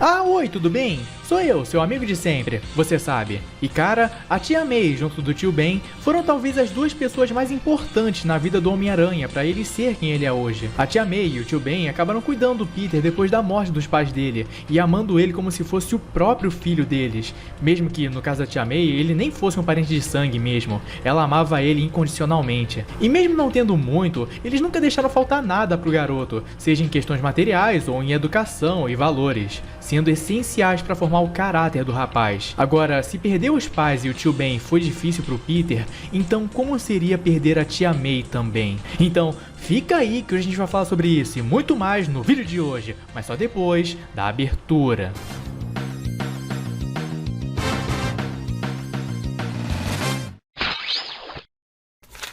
Ah, oi, tudo bem? Sou eu, seu amigo de sempre, você sabe. E cara, a tia May junto do tio Ben foram talvez as duas pessoas mais importantes na vida do Homem-Aranha para ele ser quem ele é hoje. A tia May e o tio Ben acabaram cuidando do Peter depois da morte dos pais dele e amando ele como se fosse o próprio filho deles. Mesmo que, no caso da tia May, ele nem fosse um parente de sangue mesmo, ela amava ele incondicionalmente. E mesmo não tendo muito, eles nunca deixaram faltar nada pro garoto, seja em questões materiais ou em educação e valores, sendo essenciais para formar o caráter do rapaz. Agora, se perder os pais e o tio Ben foi difícil pro Peter, então como seria perder a tia May também? Então, fica aí que hoje a gente vai falar sobre isso e muito mais no vídeo de hoje, mas só depois da abertura.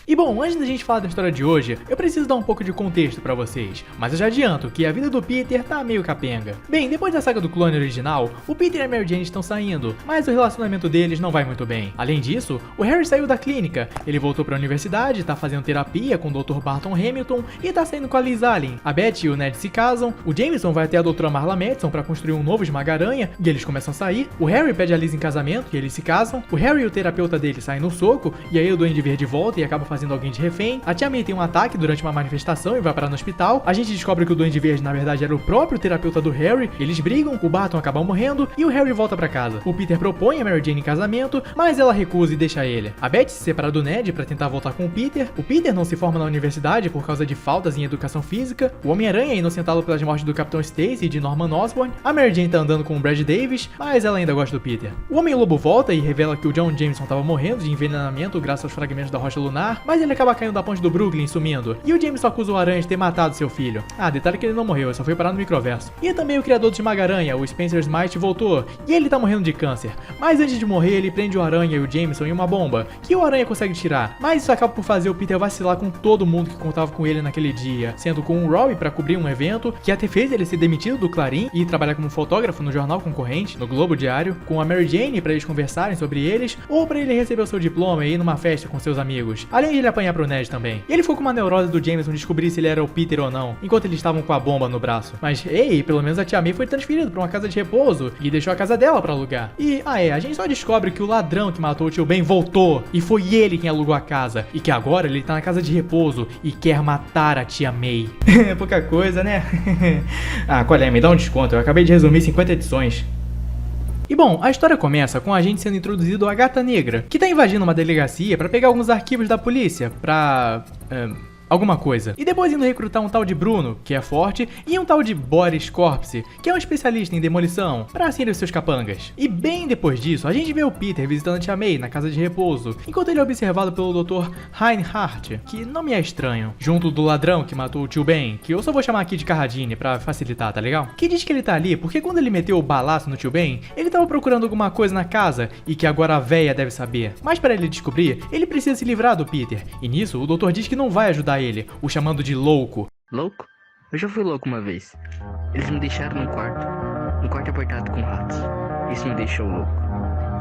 E bom, antes da gente falar da história de hoje, eu preciso dar um pouco de contexto pra vocês, mas eu já adianto que a vida do Peter tá meio capenga. Bem, depois da saga do clone original, o Peter e a Mary Jane estão saindo, mas o relacionamento deles não vai muito bem. Além disso, o Harry saiu da clínica, ele voltou pra universidade, tá fazendo terapia com o Dr. Barton Hamilton e tá saindo com a Liz Allen. A Beth e o Ned se casam, o Jameson vai até a Doutora Marla Madison pra construir um novo Esmaga-Aranha e eles começam a sair. O Harry pede a Liz em casamento e eles se casam. O Harry e o terapeuta dele saem no soco e aí o Duende Verde volta e acaba fazendo alguém de refém. A tia May tem um ataque durante uma manifestação e vai parar no hospital. A gente descobre que o Duende Verde na verdade era o próprio terapeuta do Harry. Eles brigam, o Barton acaba morrendo e o Harry volta pra casa. O Peter propõe a Mary Jane em casamento, mas ela recusa e deixa ele. A Beth se separa do Ned pra tentar voltar com o Peter. O Peter não se forma na universidade por causa de faltas em educação física. O Homem-Aranha é inocentado pelas mortes do Capitão Stacy e de Norman Osborn. A Mary Jane tá andando com o Brad Davis, mas ela ainda gosta do Peter. O Homem-Lobo volta e revela que o John Jameson tava morrendo de envenenamento graças aos fragmentos da rocha lunar, mas ele acaba caindo da ponte do Brooklyn sumindo. E o Jameson acusa o Aranha de ter matado seu filho. Ah, detalhe que ele não morreu, só foi parar no microverso. E também o criador do Esmaga-Aranha, o Spencer Smythe, voltou, e ele tá morrendo de câncer. Mas antes de morrer, ele prende o Aranha e o Jameson em uma bomba, que o Aranha consegue tirar. Mas isso acaba por fazer o Peter vacilar com todo mundo que contava com ele naquele dia, sendo com o Robbie pra cobrir um evento, que até fez ele ser demitido do Clarim e trabalhar como fotógrafo no jornal concorrente, no Globo Diário, com a Mary Jane pra eles conversarem sobre eles, ou pra ele receber o seu diploma e ir numa festa com seus amigos, além de ele apanhar pro Ned também. E ele ficou com uma neurose do Jameson descobrir se ele era o Peter ou não, enquanto eles estavam com a bomba no braço. Mas, ei, pelo menos a tia May foi transferida pra uma casa de repouso e deixou a casa dela pra alugar. E, a gente só descobre que o ladrão que matou o tio Ben voltou, e foi ele quem alugou a casa, e que agora ele tá na casa de repouso e quer matar a tia May. Pouca coisa, né? Ah, qual é? Me dá um desconto, eu acabei de resumir 50 edições. E bom, a história começa com a gente sendo introduzido a Gata Negra, que tá invadindo uma delegacia pra pegar alguns arquivos da polícia, pra... alguma coisa. E depois indo recrutar um tal de Bruno, que é forte, e um tal de Boris Corpse, que é um especialista em demolição, pra serem os seus capangas. E bem depois disso, a gente vê o Peter visitando a tia May na casa de repouso, enquanto ele é observado pelo Dr. Reinhardt, que não me é estranho, junto do ladrão que matou o tio Ben, que eu só vou chamar aqui de Carradine pra facilitar, tá legal? Que diz que ele tá ali porque quando ele meteu o balaço no tio Ben, ele tava procurando alguma coisa na casa e que agora a véia deve saber. Mas para ele descobrir, ele precisa se livrar do Peter, e nisso o doutor diz que não vai ajudar ele, o chamando de louco. Louco? Eu já fui louco uma vez. Eles me deixaram no quarto apertado com ratos. Isso me deixou louco.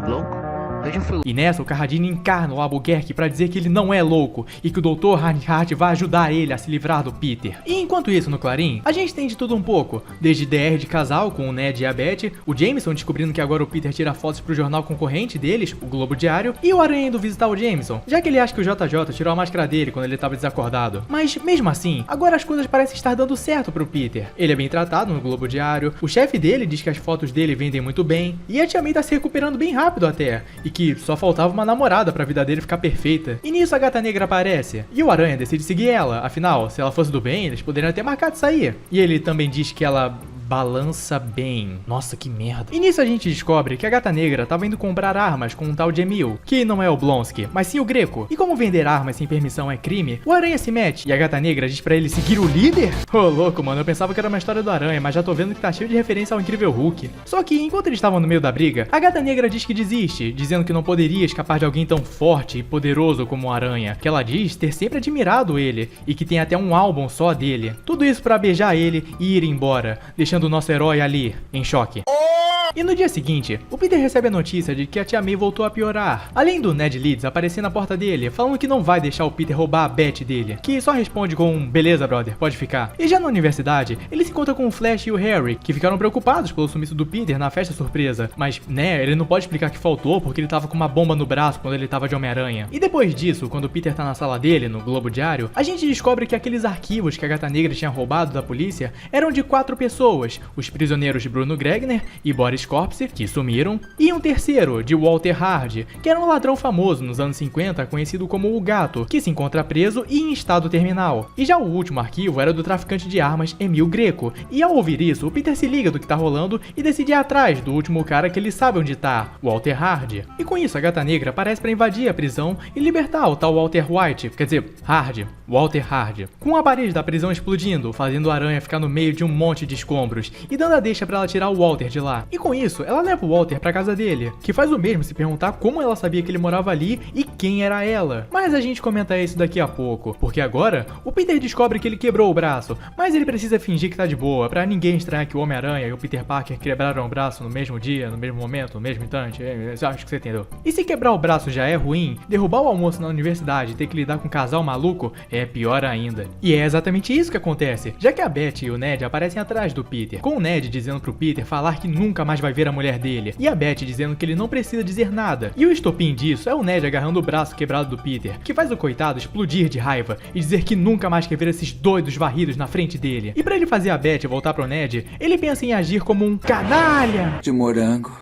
Louco? Eu já fui louco. E nessa, o Carradine encarna o Albuquerque pra dizer que ele não é louco e que o Dr. Reinhardt vai ajudar ele a se livrar do Peter. E enquanto isso, no Clarim, a gente tem de tudo um pouco, desde DR de casal com o Ned e a Beth, o Jameson descobrindo que agora o Peter tira fotos pro jornal concorrente deles, o Globo Diário, e o Aranha indo visitar o Jameson, já que ele acha que o JJ tirou a máscara dele quando ele tava desacordado. Mas mesmo assim, agora as coisas parecem estar dando certo pro Peter. Ele é bem tratado no Globo Diário, o chefe dele diz que as fotos dele vendem muito bem, e a tia May tá se recuperando bem rápido até, e que só faltava uma namorada pra vida dele ficar perfeita. E nisso a Gata Negra aparece, e o Aranha decide seguir ela, afinal, se ela fosse do bem, eles poderiam até marcar de sair. E ele também diz que ela balança bem. Nossa, que merda. E nisso a gente descobre que a Gata Negra tava indo comprar armas com um tal de Emil, que não é o Blonsky, mas sim o Greco. E como vender armas sem permissão é crime, o Aranha se mete, e a Gata Negra diz pra ele seguir o líder? Ô, louco, mano, eu pensava que era uma história do Aranha, mas já tô vendo que tá cheio de referência ao Incrível Hulk. Só que, enquanto eles estavam no meio da briga, a Gata Negra diz que desiste, dizendo que não poderia escapar de alguém tão forte e poderoso como o Aranha, que ela diz ter sempre admirado ele, e que tem até um álbum só dele. Tudo isso pra beijar ele e ir embora, deixando o nosso herói ali, em choque. E no dia seguinte, o Peter recebe a notícia de que a tia May voltou a piorar. Além do Ned Leeds aparecer na porta dele, falando que não vai deixar o Peter roubar a Beth dele, que só responde com beleza, brother, pode ficar. E já na universidade, ele se encontra com o Flash e o Harry, que ficaram preocupados pelo sumiço do Peter na festa surpresa. Mas, né, ele não pode explicar que faltou porque ele tava com uma bomba no braço quando ele tava de Homem-Aranha. E depois disso, quando o Peter tá na sala dele, no Globo Diário, a gente descobre que aqueles arquivos que a Gata Negra tinha roubado da polícia eram de 4 pessoas: os prisioneiros Bruno Gregner e Boris Corpse, que sumiram, e um terceiro, de Walter Hardy, que era um ladrão famoso nos anos 50, conhecido como o Gato, que se encontra preso e em estado terminal. E já o último arquivo era do traficante de armas Emil Greco, e ao ouvir isso, o Peter se liga do que tá rolando e decide ir atrás do último cara que ele sabe onde tá, Walter Hardy. E com isso, a Gata Negra aparece para invadir a prisão e libertar o tal Walter White, quer dizer, Hardy, Walter Hardy, com a parede da prisão explodindo, fazendo a aranha ficar no meio de um monte de escombros e dando a deixa pra ela tirar o Walter de lá. E com isso, ela leva o Walter pra casa dele, que faz o mesmo se perguntar como ela sabia que ele morava ali e quem era ela. Mas a gente comenta isso daqui a pouco, porque agora o Peter descobre que ele quebrou o braço, mas ele precisa fingir que tá de boa, pra ninguém estranhar que o Homem-Aranha e o Peter Parker quebraram o braço no mesmo dia, no mesmo momento, no mesmo instante. Acho que você entendeu. E se quebrar o braço já é ruim, derrubar o almoço na universidade e ter que lidar com um casal maluco é pior ainda. E é exatamente isso que acontece, já que a Beth e o Ned aparecem atrás do Peter, com o Ned dizendo pro Peter falar que nunca mais vai ver a mulher dele, e a Beth dizendo que ele não precisa dizer nada. E o estopim disso é o Ned agarrando o braço quebrado do Peter, que faz o coitado explodir de raiva e dizer que nunca mais quer ver esses doidos varridos na frente dele. E pra ele fazer a Beth voltar pro Ned, ele pensa em agir como um canalha de morango.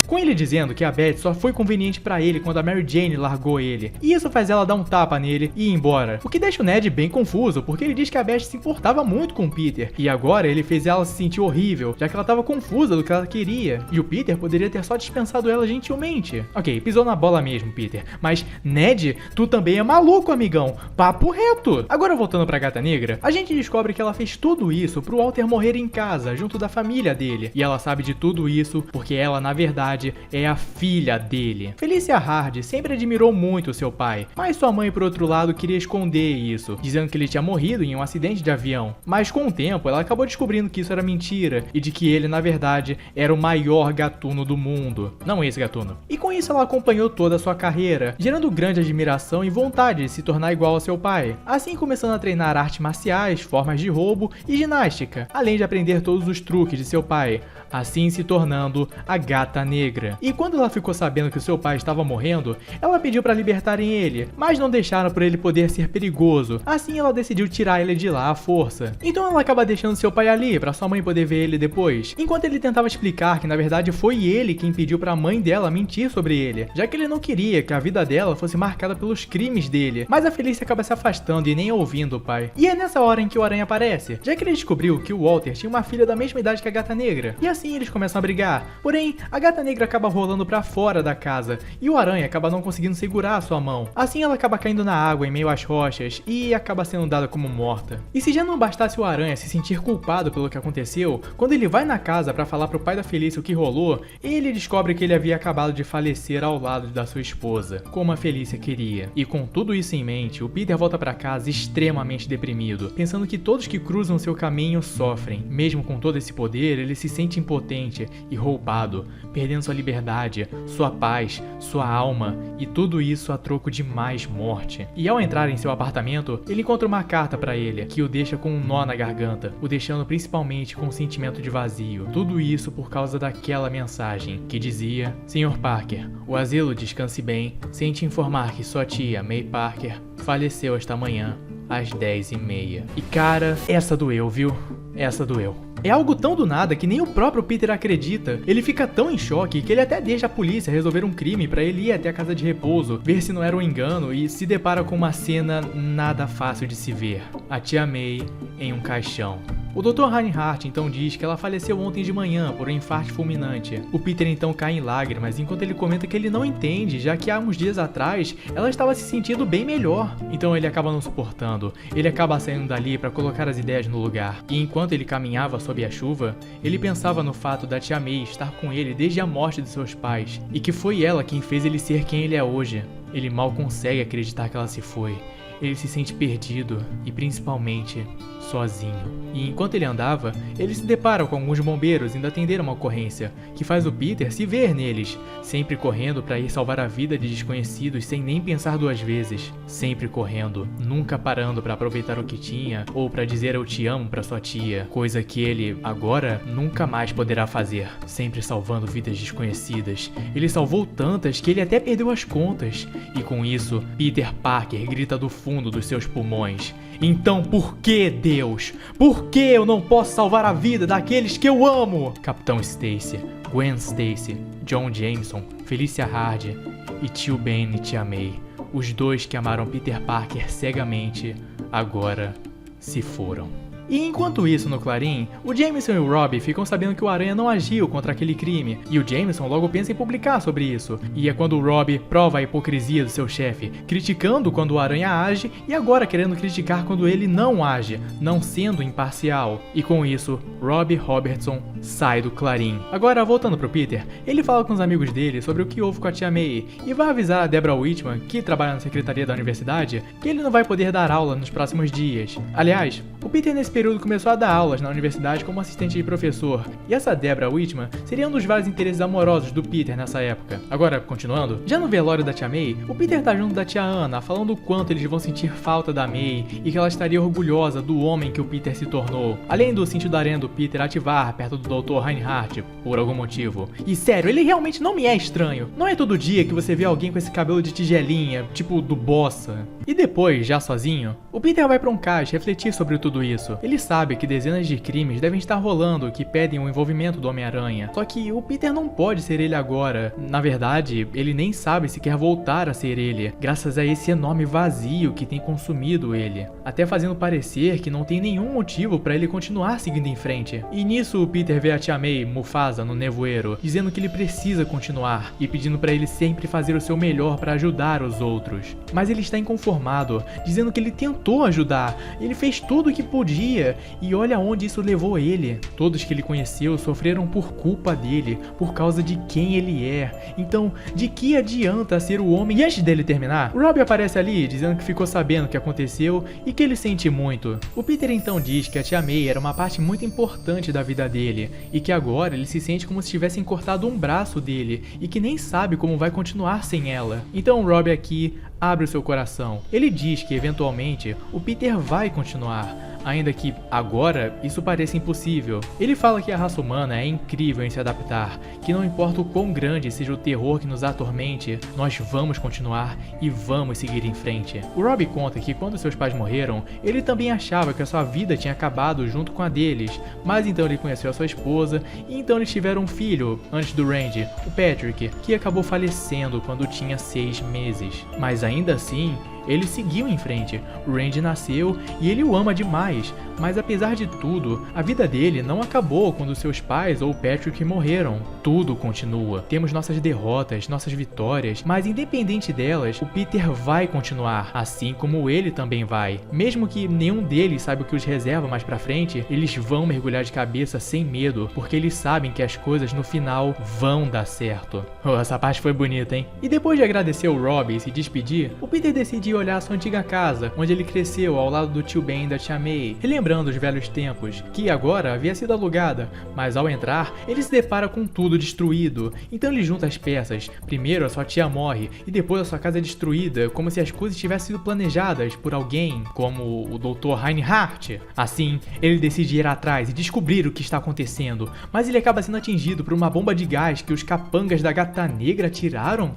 com ele dizendo que a Beth só foi conveniente pra ele quando a Mary Jane largou ele, e isso faz ela dar um tapa nele e ir embora, o que deixa o Ned bem confuso, porque ele diz que a Beth se importava muito com o Peter, e agora ele fez ela se sentir horrível, já que ela tava confusa do que ela queria, e o Peter poderia ter só dispensado ela gentilmente. Ok, pisou na bola mesmo, Peter, mas Ned, tu também é maluco, amigão, papo reto. Agora voltando pra Gata Negra, a gente descobre que ela fez tudo isso pro Walter morrer em casa, junto da família dele, e ela sabe de tudo isso porque ela, na verdade, é a filha dele. Felicia Hardy sempre admirou muito seu pai, mas sua mãe, por outro lado, queria esconder isso, dizendo que ele tinha morrido em um acidente de avião. Mas com o tempo, ela acabou descobrindo que isso era mentira, e de que ele, na verdade, era o maior gatuno do mundo. Não esse gatuno. E com isso ela acompanhou toda a sua carreira, gerando grande admiração e vontade de se tornar igual ao seu pai. Assim começando a treinar artes marciais, formas de roubo e ginástica, além de aprender todos os truques de seu pai, assim se tornando a Gata Negra. E quando ela ficou sabendo que o seu pai estava morrendo, ela pediu para libertarem ele, mas não deixaram por ele poder ser perigoso. Assim ela decidiu tirar ele de lá à força. Então ela acaba deixando seu pai ali para sua mãe poder ver ele depois, enquanto ele tentava explicar que na verdade foi ele quem pediu para a mãe dela mentir sobre ele, já que ele não queria que a vida dela fosse marcada pelos crimes dele. Mas a Felicia acaba se afastando e nem ouvindo o pai. E é nessa hora em que o Aranha aparece, já que ele descobriu que o Walter tinha uma filha da mesma idade que a Gata Negra. E assim eles começam a brigar. Porém, a Gata Negra acaba rolando pra fora da casa e o Aranha acaba não conseguindo segurar a sua mão. Assim ela acaba caindo na água em meio às rochas e acaba sendo dada como morta. E se já não bastasse o Aranha se sentir culpado pelo que aconteceu, quando ele vai na casa pra falar pro pai da Felícia o que rolou, ele descobre que ele havia acabado de falecer ao lado da sua esposa, como a Felícia queria. E com tudo isso em mente, o Peter volta pra casa extremamente deprimido, pensando que todos que cruzam seu caminho sofrem. Mesmo com todo esse poder, ele se sente impotente e roubado, perdendo sua liberdade, sua paz, sua alma, e tudo isso a troco de mais morte. E ao entrar em seu apartamento, ele encontra uma carta pra ele, que o deixa com um nó na garganta, o deixando principalmente com um sentimento de vazio. Tudo isso por causa daquela mensagem, que dizia: Sr. Parker, o asilo descanse bem, sem te informar que sua tia, May Parker, faleceu esta manhã, às 10h30. E cara, essa doeu, viu? Essa doeu. É algo tão do nada que nem o próprio Peter acredita. Ele fica tão em choque que ele até deixa a polícia resolver um crime pra ele ir até a casa de repouso, ver se não era um engano, e se depara com uma cena nada fácil de se ver. A tia May em um caixão. O Dr. Reinhardt então diz que ela faleceu ontem de manhã por um infarto fulminante. O Peter então cai em lágrimas enquanto ele comenta que ele não entende, já que há uns dias atrás ela estava se sentindo bem melhor. Então ele acaba não suportando, ele acaba saindo dali para colocar as ideias no lugar. E enquanto ele caminhava sob a chuva, ele pensava no fato da tia May estar com ele desde a morte de seus pais, e que foi ela quem fez ele ser quem ele é hoje. Ele mal consegue acreditar que ela se foi. ele se sente perdido e principalmente sozinho. E enquanto ele andava, ele se depara com alguns bombeiros indo atender uma ocorrência, que faz o Peter se ver neles, sempre correndo para ir salvar a vida de desconhecidos sem nem pensar duas vezes, sempre correndo, nunca parando para aproveitar o que tinha ou para dizer eu te amo para sua tia, coisa que ele agora nunca mais poderá fazer, sempre salvando vidas desconhecidas. Ele salvou tantas que ele até perdeu as contas, e com isso, Peter Parker grita do fundo dos seus pulmões: então por que, Deus? Por que eu não posso salvar a vida daqueles que eu amo? Capitão Stacy, Gwen Stacy, John Jameson, Felicia Hardy e tio Ben e tia May, os dois que amaram Peter Parker cegamente, agora se foram. E enquanto isso, no Clarim, o Jameson e o Robbie ficam sabendo que o Aranha não agiu contra aquele crime, e o Jameson logo pensa em publicar sobre isso. E é quando o Robbie prova a hipocrisia do seu chefe, criticando quando o Aranha age e agora querendo criticar quando ele não age, não sendo imparcial. E com isso, Robbie Robertson sai do Clarim. Agora, voltando pro Peter, ele fala com os amigos dele sobre o que houve com a tia May e vai avisar a Deborah Whitman, que trabalha na secretaria da universidade, que ele não vai poder dar aula nos próximos dias. Aliás, o Peter nesse período começou a dar aulas na universidade como assistente de professor, e essa Deborah Whitman seria um dos vários interesses amorosos do Peter nessa época. Agora, continuando, já no velório da tia May, o Peter tá junto da tia Anna, falando o quanto eles vão sentir falta da May e que ela estaria orgulhosa do homem que o Peter se tornou, além do sentido da aranha do Peter ativar perto do Dr. Reinhardt, por algum motivo. E sério, ele realmente não me é estranho. Não é todo dia que você vê alguém com esse cabelo de tigelinha, tipo do Bossa. E depois, já sozinho, o Peter vai pra um cais refletir sobre tudo isso. Ele sabe que dezenas de crimes devem estar rolando que pedem o envolvimento do Homem-Aranha. Só que o Peter não pode ser ele agora. Na verdade, ele nem sabe se quer voltar a ser ele, graças a esse enorme vazio que tem consumido ele, até fazendo parecer que não tem nenhum motivo pra ele continuar seguindo em frente. E nisso o Peter vê a tia May, Mufasa, no nevoeiro, dizendo que ele precisa continuar e pedindo pra ele sempre fazer o seu melhor pra ajudar os outros. Mas ele está inconformado, dizendo que ele tentou ajudar, ele fez tudo o que podia, e olha onde isso levou ele. Todos que ele conheceu sofreram por culpa dele, por causa de quem ele é. Então, de que adianta ser o homem? E antes dele terminar, o Robbie aparece ali, dizendo que ficou sabendo o que aconteceu e que ele sente muito. O Peter então diz que a tia May era uma parte muito importante da vida dele, e que agora ele se sente como se tivessem cortado um braço dele, e que nem sabe como vai continuar sem ela. Então o Robbie aqui abre o seu coração. Ele diz que eventualmente o Peter vai continuar, ainda que agora isso pareça impossível. Ele fala que a raça humana é incrível em se adaptar, que não importa o quão grande seja o terror que nos atormente, nós vamos continuar e vamos seguir em frente. O Robbie conta que quando seus pais morreram, ele também achava que a sua vida tinha acabado junto com a deles, mas então ele conheceu a sua esposa e então eles tiveram um filho, antes do Randy, o Patrick, que acabou falecendo quando tinha 6 meses. Mas ainda assim, ele seguiu em frente. O Randy nasceu e ele o ama demais, mas apesar de tudo, a vida dele não acabou quando seus pais ou Patrick morreram. Tudo continua. Temos nossas derrotas, nossas vitórias, mas independente delas, o Peter vai continuar, assim como ele também vai. Mesmo que nenhum deles saiba o que os reserva mais pra frente, eles vão mergulhar de cabeça sem medo, porque eles sabem que as coisas no final vão dar certo. Oh, essa parte foi bonita, hein? E depois de agradecer o Robbie e se despedir, o Peter decide olhar sua antiga casa, onde ele cresceu ao lado do tio Ben e da tia May, relembrando os velhos tempos, que agora havia sido alugada, mas ao entrar, ele se depara com tudo destruído. Então ele junta as peças. Primeiro a sua tia morre, e depois a sua casa é destruída, como se as coisas tivessem sido planejadas por alguém, como o Dr. Reinhardt. Assim, ele decide ir atrás e descobrir o que está acontecendo, mas ele acaba sendo atingido por uma bomba de gás que os capangas da Gata Negra tiraram?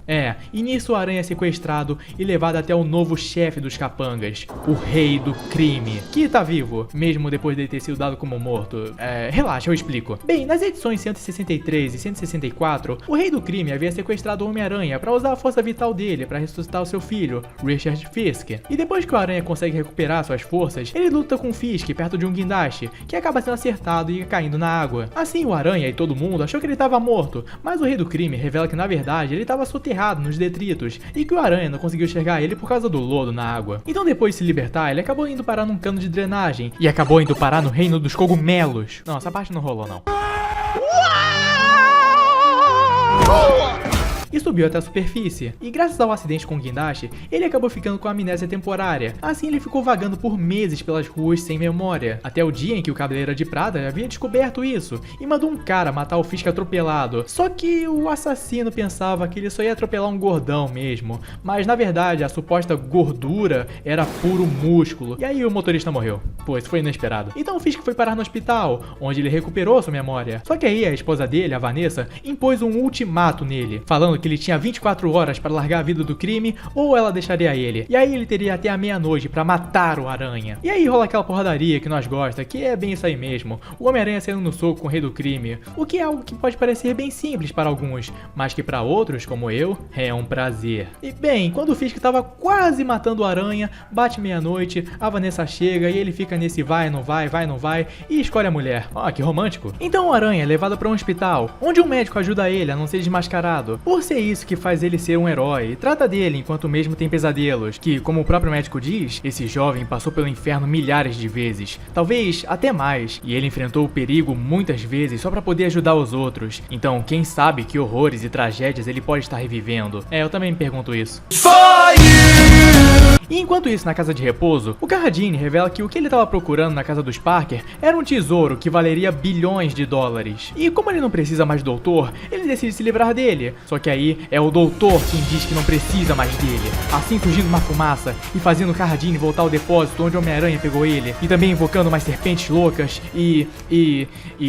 E nisso o Aranha é sequestrado e levado até o novo chefe dos capangas, o Rei do Crime, que tá vivo, mesmo depois de ter sido dado como morto. Relaxa, eu explico. Bem, nas edições 163 e 164, o Rei do Crime havia sequestrado o Homem-Aranha para usar a força vital dele para ressuscitar o seu filho, Richard Fisk. E depois que o Aranha consegue recuperar suas forças, ele luta com Fisk perto de um guindaste, que acaba sendo acertado e caindo na água. Assim, o Aranha e todo mundo achou que ele estava morto, mas o Rei do Crime revela que na verdade ele estava soterrado nos detritos e que o Aranha não conseguiu enxergar ele por causa do lodo na água. Então depois de se libertar, ele acabou indo parar num cano de drenagem e acabou indo parar no reino dos cogumelos. Não, essa parte não rolou não. Isso subiu até a superfície. E graças ao acidente com o guindaste, ele acabou ficando com amnésia temporária. Assim ele ficou vagando por meses pelas ruas sem memória. Até o dia em que o Cavaleiro de Prata havia descoberto isso e mandou um cara matar o Fisk atropelado. Só que o assassino pensava que ele só ia atropelar um gordão mesmo. Mas na verdade a suposta gordura era puro músculo. E aí o motorista morreu. Pô, isso foi inesperado. Então o Fisk foi parar no hospital, onde ele recuperou sua memória. Só que aí a esposa dele, a Vanessa, impôs um ultimato nele, falando que ele tinha 24 horas para largar a vida do crime ou ela deixaria ele. E aí ele teria até a meia-noite para matar o Aranha. E aí rola aquela porradaria que nós gosta, que é bem isso aí mesmo. O Homem-Aranha saindo no soco com o rei do crime. O que é algo que pode parecer bem simples para alguns, mas que para outros, como eu, é um prazer. E bem, quando o Fisk estava quase matando o Aranha, bate meia-noite, a Vanessa chega e ele fica nesse vai, não vai, vai, não vai e escolhe a mulher. Ó, que romântico. Então o Aranha é levado para um hospital, onde um médico ajuda ele a não ser desmascarado. Por ser isso que faz ele ser um herói, e trata dele enquanto mesmo tem pesadelos, que, como o próprio médico diz, esse jovem passou pelo inferno milhares de vezes, talvez até mais, e ele enfrentou o perigo muitas vezes só para poder ajudar os outros. Então, quem sabe que horrores e tragédias ele pode estar revivendo? Eu também me pergunto isso. E enquanto isso, na casa de repouso, o Carradine revela que o que ele estava procurando na casa dos Parker era um tesouro que valeria bilhões de dólares. E como ele não precisa mais do doutor, ele decide se livrar dele. Só que aí é o doutor quem diz que não precisa mais dele. Assim surgindo uma fumaça e fazendo o Carradine voltar ao depósito onde o Homem-Aranha pegou ele. E também invocando mais serpentes loucas e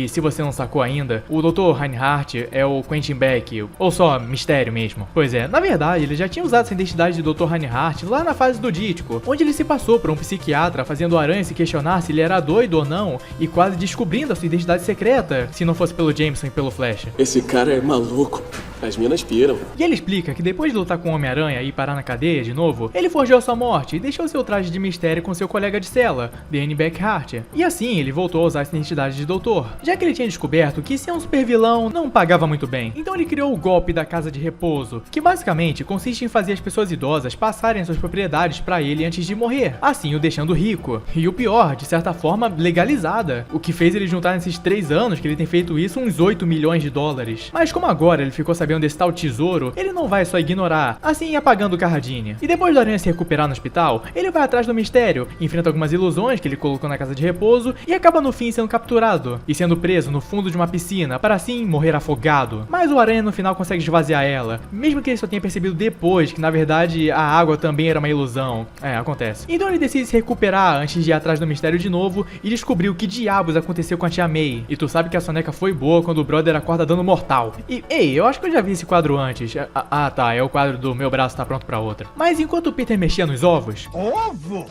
se você não sacou ainda, o Dr. Reinhardt é o Quentin Beck, ou só mistério mesmo. Pois é, na verdade ele já tinha usado essa identidade de Dr. Reinhardt lá na fase do Dítico, onde ele se passou por um psiquiatra, fazendo o Aranha se questionar se ele era doido ou não, e quase descobrindo a sua identidade secreta, se não fosse pelo Jameson e pelo Flash. Esse cara é maluco. As minas piram. E ele explica que depois de lutar com o Homem-Aranha e parar na cadeia de novo, ele forjou sua morte e deixou seu traje de mistério com seu colega de cela, Danny Beckhart. E assim ele voltou a usar essa identidade de doutor, já que ele tinha descoberto que ser um super vilão não pagava muito bem. Então ele criou o golpe da casa de repouso, que basicamente consiste em fazer as pessoas idosas passarem suas propriedades para ele antes de morrer, assim o deixando rico. E o pior, de certa forma, legalizada, o que fez ele juntar nesses 3 anos que ele tem feito isso uns 8 milhões de dólares. Mas como agora ele ficou sabendo desse tal tesouro, ele não vai só ignorar, assim apagando o Carradine. E depois do Aranha se recuperar no hospital, ele vai atrás do mistério, enfrenta algumas ilusões que ele colocou na casa de repouso e acaba no fim sendo capturado e sendo preso no fundo de uma piscina para assim morrer afogado. Mas o Aranha no final consegue esvaziar ela, mesmo que ele só tenha percebido depois que na verdade a água também era uma ilusão. Acontece. Então ele decide se recuperar antes de ir atrás do mistério de novo e descobrir o que diabos aconteceu com a Tia May. E tu sabe que a soneca foi boa quando o brother acorda dando mortal. E, ei, eu acho que eu já vi esse quadro antes. Tá, é o quadro do Meu Braço Tá Pronto Pra Outra. Mas enquanto o Peter mexia nos ovos... Ovo?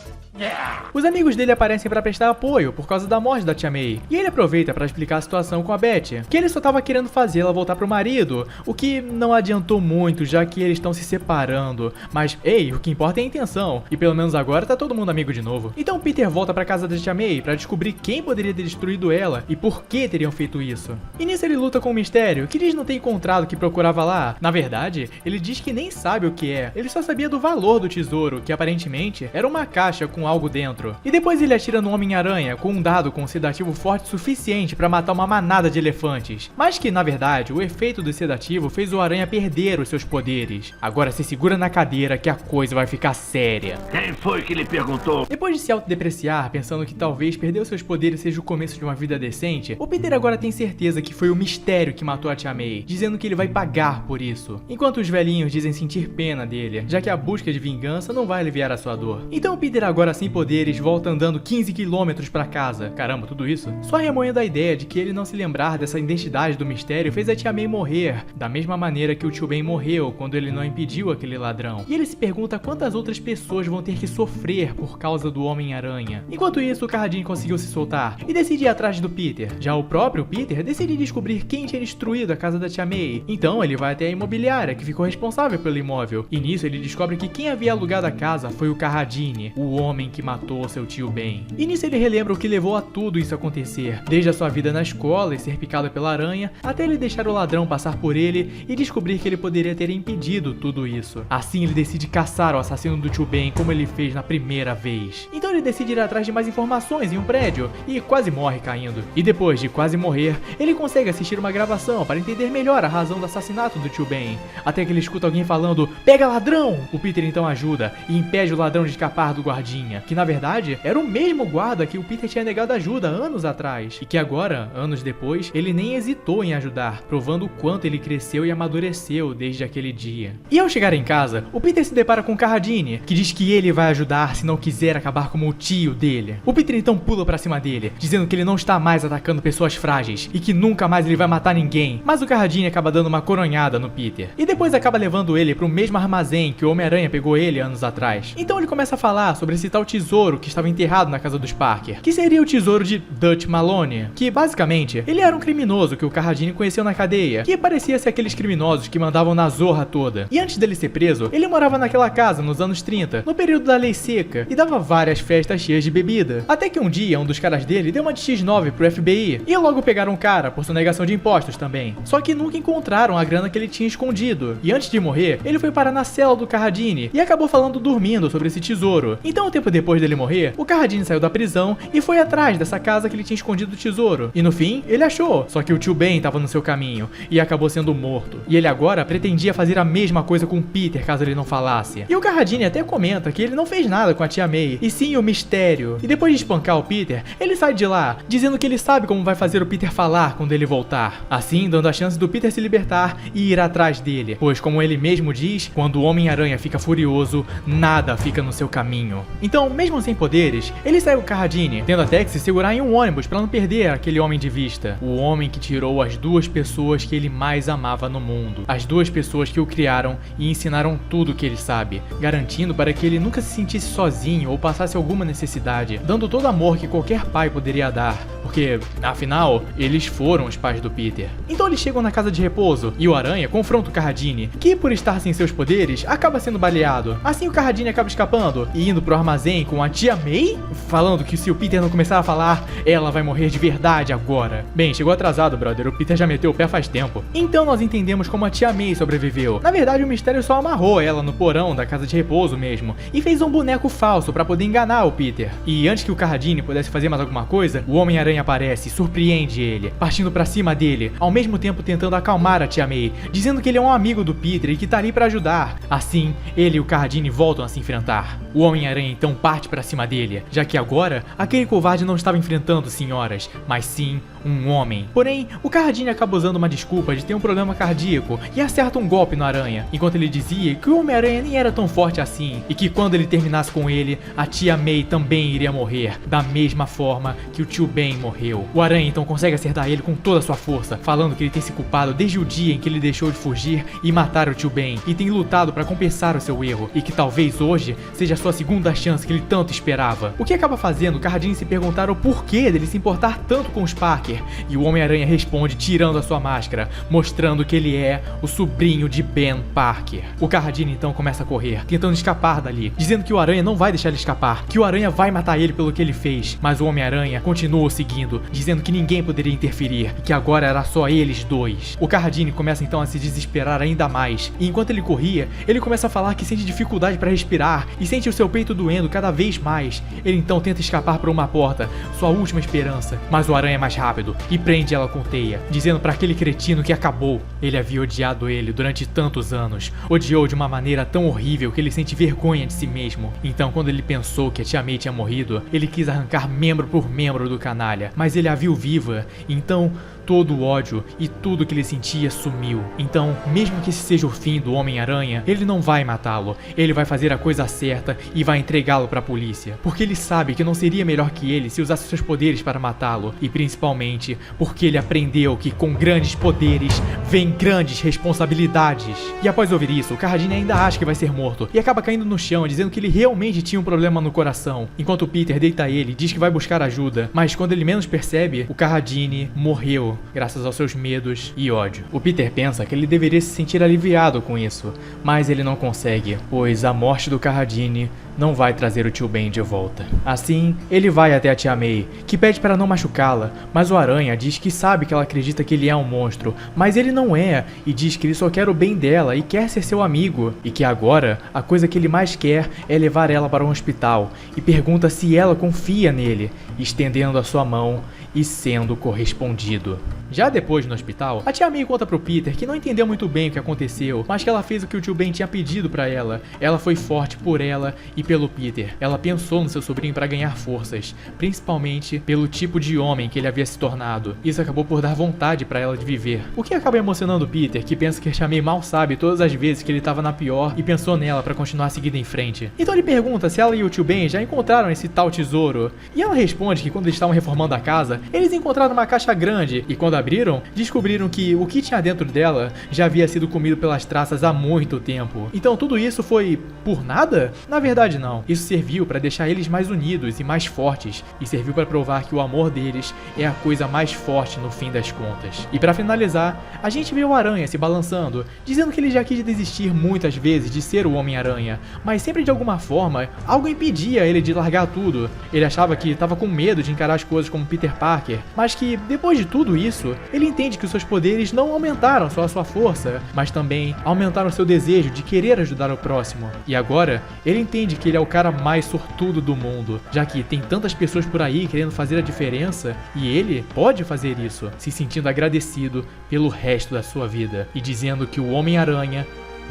Os amigos dele aparecem para prestar apoio por causa da morte da Tia May. E ele aproveita para explicar a situação com a Betty, que ele só tava querendo fazê-la voltar pro marido, o que não adiantou muito, já que eles estão se separando. Mas, ei, o que importa é a intenção, e pelo menos agora tá todo mundo amigo de novo. Então Peter volta pra casa da Tia May para descobrir quem poderia ter destruído ela e por que teriam feito isso. E nisso ele luta com o mistério, que diz não ter encontrado o que procurava lá. Na verdade, ele diz que nem sabe o que é, ele só sabia do valor do tesouro, que aparentemente era uma caixa com algo dentro. E depois ele atira no Homem-Aranha com um dado com um sedativo forte suficiente para matar uma manada de elefantes. Mas que, na verdade, o efeito do sedativo fez o Aranha perder os seus poderes. Agora se segura na cadeira que a coisa vai ficar séria. Quem foi que lhe perguntou? Depois de se autodepreciar, pensando que talvez perder os seus poderes seja o começo de uma vida decente, o Peter agora tem certeza que foi o mistério que matou a Tia May, dizendo que ele vai pagar por isso. Enquanto os velhinhos dizem sentir pena dele, já que a busca de vingança não vai aliviar a sua dor. Então o Peter agora sem poderes volta andando 15 km pra casa. Caramba, tudo isso? Só remoendo a ideia de que ele não se lembrar dessa identidade do mistério fez a Tia May morrer, da mesma maneira que o Tio Ben morreu quando ele não impediu aquele ladrão. E ele se pergunta quantas outras pessoas vão ter que sofrer por causa do Homem-Aranha. Enquanto isso, o Carradine conseguiu se soltar e decide ir atrás do Peter. Já o próprio Peter decide descobrir quem tinha destruído a casa da Tia May. Então ele vai até a imobiliária que ficou responsável pelo imóvel. E nisso ele descobre que quem havia alugado a casa foi o Carradine, o homem homem que matou seu tio Ben. E nisso ele relembra o que levou a tudo isso acontecer, desde a sua vida na escola e ser picado pela aranha, até ele deixar o ladrão passar por ele e descobrir que ele poderia ter impedido tudo isso. Assim ele decide caçar o assassino do tio Ben como ele fez na primeira vez. Então ele decide ir atrás de mais informações em um prédio e quase morre caindo. E depois de quase morrer, ele consegue assistir uma gravação para entender melhor a razão do assassinato do tio Ben. Até que ele escuta alguém falando: "Pega ladrão!" O Peter então ajuda e impede o ladrão de escapar do guardinha, que na verdade era o mesmo guarda que o Peter tinha negado ajuda anos atrás, e que agora, anos depois, ele nem hesitou em ajudar, provando o quanto ele cresceu e amadureceu desde aquele dia. E ao chegar em casa, o Peter se depara com Carradine, que diz que ele vai ajudar se não quiser acabar como o tio dele. O Peter então pula pra cima dele, dizendo que ele não está mais atacando pessoas frágeis e que nunca mais ele vai matar ninguém, mas o Carradine acaba dando uma coronhada no Peter, e depois acaba levando ele pro mesmo armazém que o Homem-Aranha pegou ele anos atrás. Então ele começa a falar sobre esse tal tesouro que estava enterrado na casa dos Parker, que seria o tesouro de Dutch Malone, que basicamente ele era um criminoso que o Carradine conheceu na cadeia, que parecia ser aqueles criminosos que mandavam na zorra toda. E antes dele ser preso, ele morava naquela casa nos anos 30, no período da lei seca, e dava várias festas cheias de bebida. Até que um dia um dos caras dele deu uma de X9 pro FBI, e logo pegaram o cara por sonegação de impostos também. Só que nunca encontraram a grana que ele tinha escondido. E antes de morrer, ele foi parar na cela do Carradine e acabou falando dormindo sobre esse tesouro. Então, um tempo depois dele morrer, o Carradine saiu da prisão e foi atrás dessa casa que ele tinha escondido o tesouro. E no fim, ele achou. Só que o tio Ben estava no seu caminho e acabou sendo morto. E ele agora pretendia fazer a mesma coisa com o Peter caso ele não falasse. E o Carradine até comenta que ele não fez nada com a tia May, e sim o mistério. E depois de espancar o Peter, ele sai de lá, dizendo que ele sabe como vai fazer o Peter falar quando ele voltar. Assim, dando a chance do Peter se libertar e ir atrás dele. Pois, como ele mesmo diz, quando o Homem-Aranha fica furioso, nada fica no seu caminho. Então, mesmo sem poderes, ele segue o Carradine, tendo até que se segurar em um ônibus para não perder aquele homem de vista. O homem que tirou as duas pessoas que ele mais amava no mundo. As duas pessoas que o criaram e ensinaram tudo o que ele sabe, garantindo para que ele nunca se sentisse sozinho ou passasse alguma necessidade, dando todo o amor que qualquer pai poderia dar, porque, afinal, eles foram os pais do Peter. Então eles chegam na casa de repouso e o Aranha confronta o Carradine, que por estar sem seus poderes, acaba sendo baleado. Assim o Carradine acaba escapando e indo pro armazém com a tia May, falando que se o Peter não começar a falar, ela vai morrer de verdade agora. Bem, chegou atrasado, brother, o Peter já meteu o pé faz tempo. Então nós entendemos como a tia May sobreviveu. Na verdade, o mistério só amarrou ela no porão da casa de repouso mesmo, e fez um boneco falso pra poder enganar o Peter. E antes que o Carradine pudesse fazer mais alguma coisa, o Homem-Aranha aparece e surpreende ele, partindo pra cima dele, ao mesmo tempo tentando acalmar a tia May, dizendo que ele é um amigo do Peter e que tá ali pra ajudar. Assim, ele e o Carradine voltam a se enfrentar. O Homem-Aranha então parte pra cima dele, já que agora, aquele covarde não estava enfrentando senhoras, mas sim um homem. Porém, o Carradine acaba usando uma desculpa de ter um problema cardíaco e acerta um golpe no Aranha, enquanto ele dizia que o Homem-Aranha nem era tão forte assim, e que quando ele terminasse com ele, a tia May também iria morrer, da mesma forma que o tio Ben morreu. O Aranha então consegue acertar ele com toda a sua força, falando que ele tem se culpado desde o dia em que ele deixou de fugir e matar o tio Ben, e tem lutado para compensar o seu erro, e que talvez hoje seja a sua segunda chance que ele tanto esperava. O que acaba fazendo o Carradine se perguntar o porquê dele se importar tanto com os Parker, e o Homem-Aranha responde tirando a sua máscara, mostrando que ele é o sobrinho de Ben Parker. O Carradine então começa a correr, tentando escapar dali, dizendo que o Aranha não vai deixar ele escapar, que o Aranha vai matar ele pelo que ele fez, mas o Homem-Aranha continua o seguindo, dizendo que ninguém poderia interferir, e que agora era só eles dois. O Carradine começa então a se desesperar ainda mais, e enquanto ele corria, ele começa a falar que sente dificuldade para respirar, e sente o seu peito doendo cada vez mais. Ele então tenta escapar por uma porta, sua última esperança, mas o Aranha é mais rápido e prende ela com teia, dizendo para aquele cretino que acabou. Ele havia odiado ele durante tantos anos, odiou de uma maneira tão horrível que ele sente vergonha de si mesmo. Então, quando ele pensou que a tia May tinha morrido, ele quis arrancar membro por membro do canalha, mas ele a viu viva, então todo o ódio e tudo que ele sentia sumiu. Então, mesmo que esse seja o fim do Homem-Aranha, ele não vai matá-lo. Ele vai fazer a coisa certa e vai entregá-lo para a polícia, porque ele sabe que não seria melhor que ele se usasse seus poderes para matá-lo, e principalmente porque ele aprendeu que com grandes poderes vem grandes responsabilidades. E após ouvir isso, o Carradine ainda acha que vai ser morto e acaba caindo no chão, dizendo que ele realmente tinha um problema no coração, enquanto o Peter deita ele e diz que vai buscar ajuda, mas quando ele menos percebe, o Carradine morreu. graças aos seus medos e ódio. O Peter pensa que ele deveria se sentir aliviado com isso, mas ele não consegue, pois a morte do Carradine não vai trazer o tio Ben de volta. Assim, ele vai até a tia May, que pede para não machucá-la, mas o Aranha diz que sabe que ela acredita que ele é um monstro, mas ele não é, e diz que ele só quer o bem dela e quer ser seu amigo, e que agora a coisa que ele mais quer é levar ela para um hospital, e pergunta se ela confia nele, estendendo a sua mão e sendo correspondido. Já depois no hospital, a tia May conta pro Peter que não entendeu muito bem o que aconteceu, mas que ela fez o que o tio Ben tinha pedido pra ela. Ela foi forte por ela e pelo Peter. Ela pensou no seu sobrinho para ganhar forças, principalmente pelo tipo de homem que ele havia se tornado. Isso acabou por dar vontade pra ela de viver. O que acaba emocionando o Peter, que pensa que a tia May mal sabe todas as vezes que ele tava na pior e pensou nela pra continuar seguindo em frente. Então ele pergunta se ela e o tio Ben já encontraram esse tal tesouro. E ela responde que quando eles estavam reformando a casa, eles encontraram uma caixa grande e quando abriram, descobriram que o que tinha dentro dela já havia sido comido pelas traças há muito tempo. Então tudo isso foi por nada? Na verdade não. Isso serviu para deixar eles mais unidos e mais fortes e serviu para provar que o amor deles é a coisa mais forte no fim das contas. E para finalizar, a gente vê o Aranha se balançando, dizendo que ele já quis desistir muitas vezes de ser o Homem-Aranha, mas sempre de alguma forma algo impedia ele de largar tudo. Ele achava que estava com medo de encarar as coisas como Peter Parker, mas que depois de tudo isso, ele entende que os seus poderes não aumentaram só a sua força, mas também aumentaram seu desejo de querer ajudar o próximo. E agora, ele entende que ele é o cara mais sortudo do mundo, já que tem tantas pessoas por aí querendo fazer a diferença, e ele pode fazer isso, se sentindo agradecido pelo resto da sua vida, e dizendo que o Homem-Aranha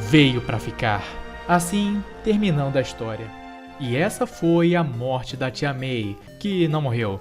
veio pra ficar. Assim, terminando a história. E essa foi a morte da tia May, que não morreu.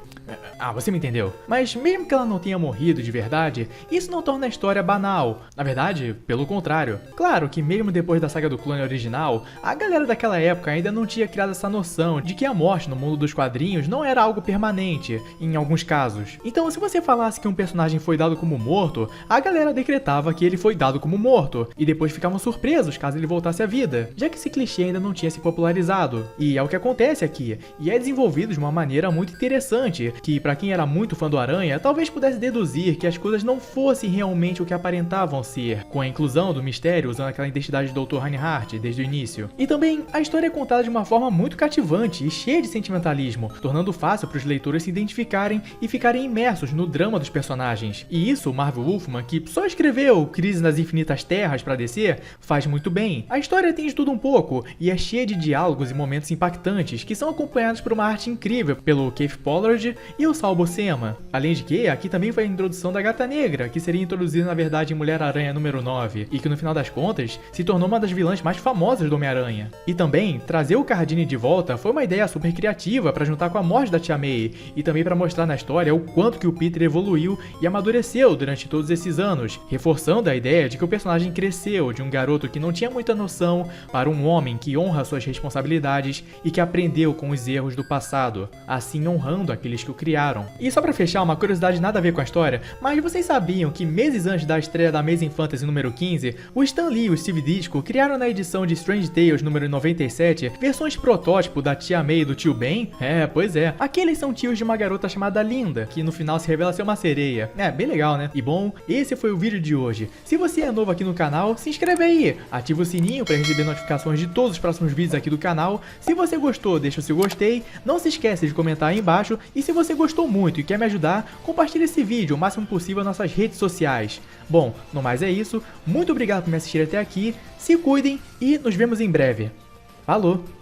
Ah, você me entendeu. Mas mesmo que ela não tenha morrido de verdade, isso não torna a história banal. Na verdade, pelo contrário. Claro que mesmo depois da saga do clone original, a galera daquela época ainda não tinha criado essa noção de que a morte no mundo dos quadrinhos não era algo permanente, em alguns casos. Então, se você falasse que um personagem foi dado como morto, a galera decretava que ele foi dado como morto, e depois ficavam surpresos caso ele voltasse à vida, já que esse clichê ainda não tinha se popularizado. E é o que acontece aqui, e é desenvolvido de uma maneira muito interessante, que pra quem era muito fã do Aranha, talvez pudesse deduzir que as coisas não fossem realmente o que aparentavam ser, com a inclusão do mistério usando aquela identidade do Dr. Reinhardt desde o início. E também, a história é contada de uma forma muito cativante e cheia de sentimentalismo, tornando fácil para os leitores se identificarem e ficarem imersos no drama dos personagens. E isso, Marvel Wolfman, que só escreveu Crise nas Infinitas Terras pra DC, faz muito bem. A história tem de tudo um pouco, e é cheia de diálogos e momentos impactantes, que são acompanhados por uma arte incrível pelo Keith Pollard e o Sal Buscema. Além de que, aqui também foi a introdução da Gata Negra, que seria introduzida na verdade em Mulher-Aranha número 9, e que no final das contas, se tornou uma das vilãs mais famosas do Homem-Aranha. E também, trazer o Carradine de volta foi uma ideia super criativa para juntar com a morte da tia May, e também para mostrar na história o quanto que o Peter evoluiu e amadureceu durante todos esses anos, reforçando a ideia de que o personagem cresceu de um garoto que não tinha muita noção para um homem que honra suas responsabilidades e que aprendeu com os erros do passado, assim honrando aqueles que o criaram. E só pra fechar, uma curiosidade nada a ver com a história, mas vocês sabiam que meses antes da estreia da Amazing Fantasy número 15, o Stan Lee e o Steve Ditko criaram na edição de Strange Tales número 97 versões protótipo da tia May e do tio Ben? Pois é. Aqueles são tios de uma garota chamada Linda, que no final se revela ser uma sereia. Bem legal, né? E bom, esse foi o vídeo de hoje. Se você é novo aqui no canal, se inscreve aí, ativa o sininho para receber notificações de todos os próximos vídeos aqui do canal. Se você gostou, deixa o seu gostei, não se esquece de comentar aí embaixo, e se você gostou muito e quer me ajudar, compartilhe esse vídeo o máximo possível nas nossas redes sociais. Bom, no mais é isso, muito obrigado por me assistir até aqui, se cuidem e nos vemos em breve. Falou!